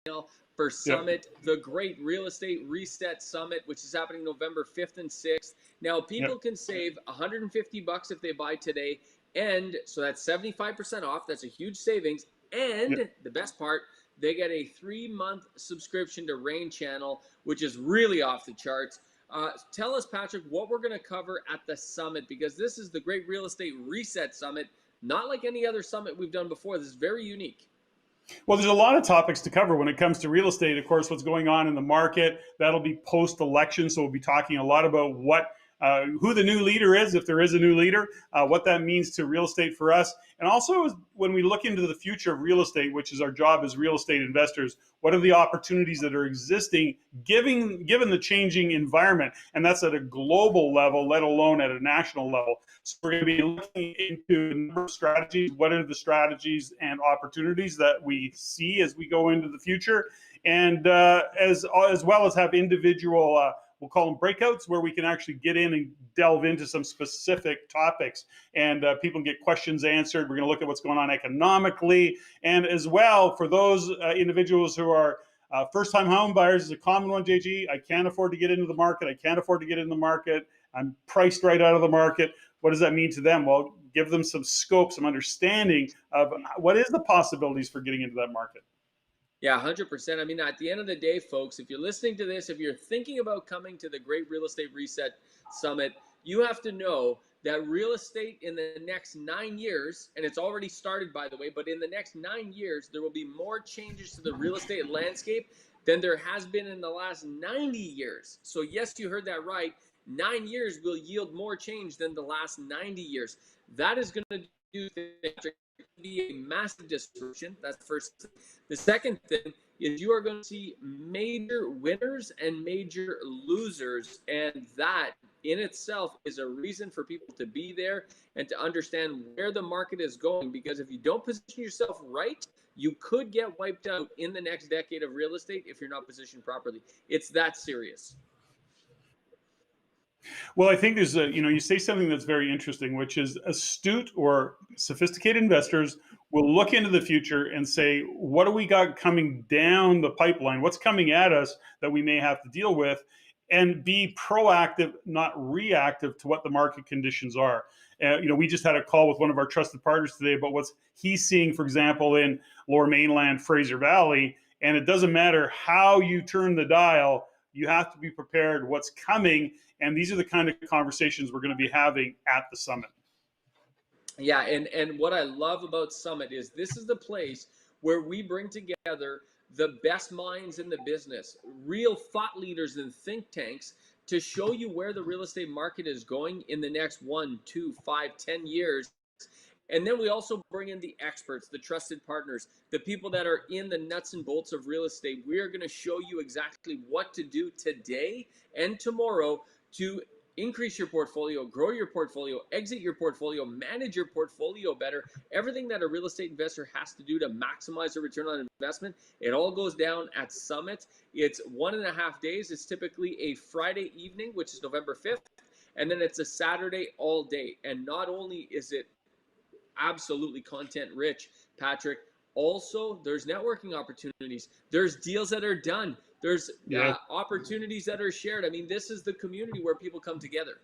for Yep. Summit, the Great Real Estate Reset Summit, which is happening November 5th and 6th. Now, people Yep. can save $150 if they buy today, and so that's 75% off. That's a huge savings. Yep. And the best part, they get a 3-month subscription to REIN channel, which is really off the charts. Tell us, Patrick, what we're going to cover at the summit, because this is the Great Real Estate Reset Summit, not like any other summit we've done before. This is very unique. Well, there's a lot of topics to cover when it comes to real estate. Of course, what's going on in the market, that'll be post-election. So we'll be talking a lot about who the new leader is, if there is a new leader, what that means to real estate for us. And also, when we look into the future of real estate, which is our job as real estate investors, what are the opportunities that are existing given the changing environment? And that's at a global level, let alone at a national level. So we're going to be looking into a number of strategies. What are the strategies and opportunities that we see as we go into the future? And as well as have individual we'll call them breakouts, where we can actually get in and delve into some specific topics, and people get questions answered. We're going to look at what's going on economically, and as well for those individuals who are first-time home buyers, is a common one, JG. I can't afford to get into the market. I can't afford to get in the market. I'm priced right out of the market. What does that mean to them? Well, give them some scope, some understanding of what is the possibilities for getting into that market. Yeah, 100%. I mean, at the end of the day, folks, if you're listening to this, if you're thinking about coming to the Great Real Estate Reset Summit, you have to know that real estate in the next 9 years, and it's already started, by the way, but in the next 9 years, there will be more changes to the real estate landscape than there has been in the last 90 years. So yes, you heard that right. 9 years will yield more change than the last 90 years. That is going to do be a massive disruption. That's the first thing. The second thing is you are going to see major winners and major losers, and that in itself is a reason for people to be there and to understand where the market is going, because if you don't position yourself right, you could get wiped out in the next decade of real estate if you're not positioned properly. It's that serious. Well, I think there's you say something that's very interesting, which is astute or sophisticated investors will look into the future and say, what do we got coming down the pipeline? What's coming at us that we may have to deal with? And be proactive, not reactive to what the market conditions are. We just had a call with one of our trusted partners today about what he's seeing, for example, in Lower Mainland, Fraser Valley. And it doesn't matter how you turn the dial, you have to be prepared what's coming. And these are the kind of conversations we're going to be having at the summit. Yeah, and what I love about Summit is this is the place where we bring together the best minds in the business, real thought leaders and think tanks, to show you where the real estate market is going in the next 1, 2, 5, 10 years. And then we also bring in the experts, the trusted partners, the people that are in the nuts and bolts of real estate. We are going to show you exactly what to do today and tomorrow to increase your portfolio, grow your portfolio, exit your portfolio, manage your portfolio better. Everything that a real estate investor has to do to maximize the return on investment, it all goes down at Summit. It's 1.5 days. It's typically a Friday evening, which is November 5th, and then it's a Saturday all day. And not only is it absolutely content rich, Patrick, also there's networking opportunities, there's deals that are done, there's opportunities that are shared. I mean, this is the community where people come together.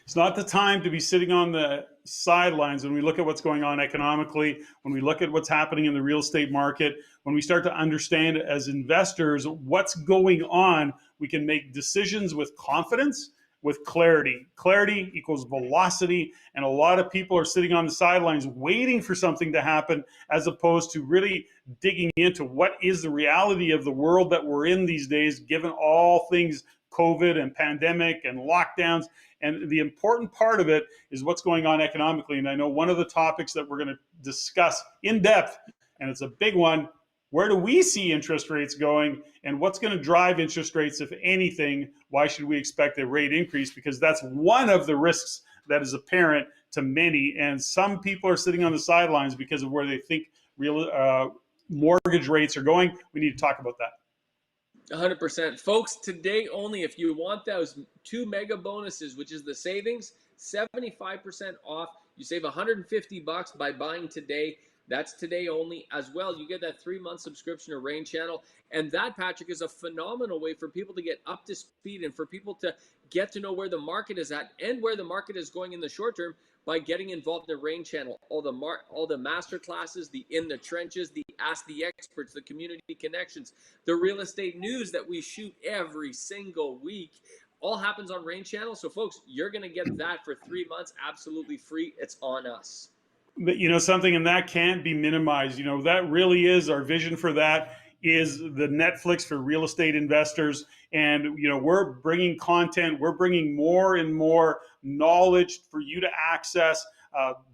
It's not the time to be sitting on the sidelines when we look at what's going on economically, when we look at what's happening in the real estate market, when we start to understand as investors what's going on, we can make decisions with confidence, with clarity. Clarity equals velocity, and a lot of people are sitting on the sidelines waiting for something to happen, as opposed to really digging into what is the reality of the world that we're in these days, given all things COVID and pandemic and lockdowns. And the important part of it is what's going on economically. And I know one of the topics that we're going to discuss in depth, and it's a big one, where do we see interest rates going, and what's going to drive interest rates, if anything? Why should we expect a rate increase? Because that's one of the risks that is apparent to many. And some people are sitting on the sidelines because of where they think real mortgage rates are going. We need to talk about that. 100%. Folks, today only, if you want those 2 mega bonuses, which is the savings, 75% off. You save $150 by buying today. That's today only as well. You get that 3-month subscription to REIN channel. And that, Patrick, is a phenomenal way for people to get up to speed and for people to get to know where the market is at and where the market is going in the short term by getting involved in the REIN channel. All the master classes, the in the trenches, the ask the experts, the community connections, the real estate news that we shoot every single week all happens on REIN channel. So folks, you're going to get that for 3 months absolutely free. It's on us. But something, and that can't be minimized. That really is our vision for that, is the Netflix for real estate investors. And we're bringing content, we're bringing more and more knowledge for you to access,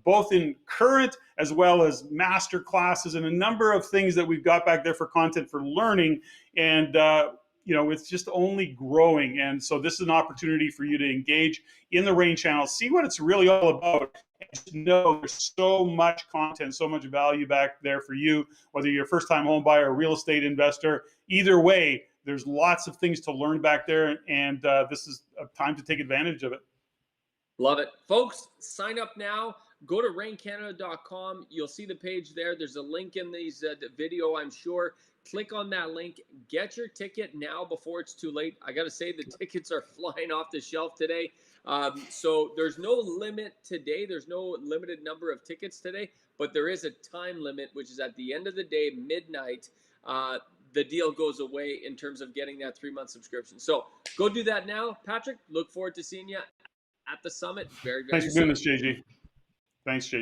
both in current as well as master classes and a number of things that we've got back there for content for learning. And it's just only growing. And so this is an opportunity for you to engage in the REIN channel, see what it's really all about. Just know there's so much content, so much value back there for you, whether you're a first-time home buyer or real estate investor. Either way, there's lots of things to learn back there, and this is a time to take advantage of it. Love it. Folks, sign up now. Go to REINCanada.com. You'll see the page there. There's a link in these video, I'm sure. Click on that link. Get your ticket now before it's too late. I got to say, the tickets are flying off the shelf today. So there's no limit today. There's no limited number of tickets today, but there is a time limit, which is at the end of the day, midnight. The deal goes away in terms of getting that 3-month subscription. So go do that now. Patrick, look forward to seeing you at the summit very, very Thanks for soon. doing this, JG. Thanks, JG.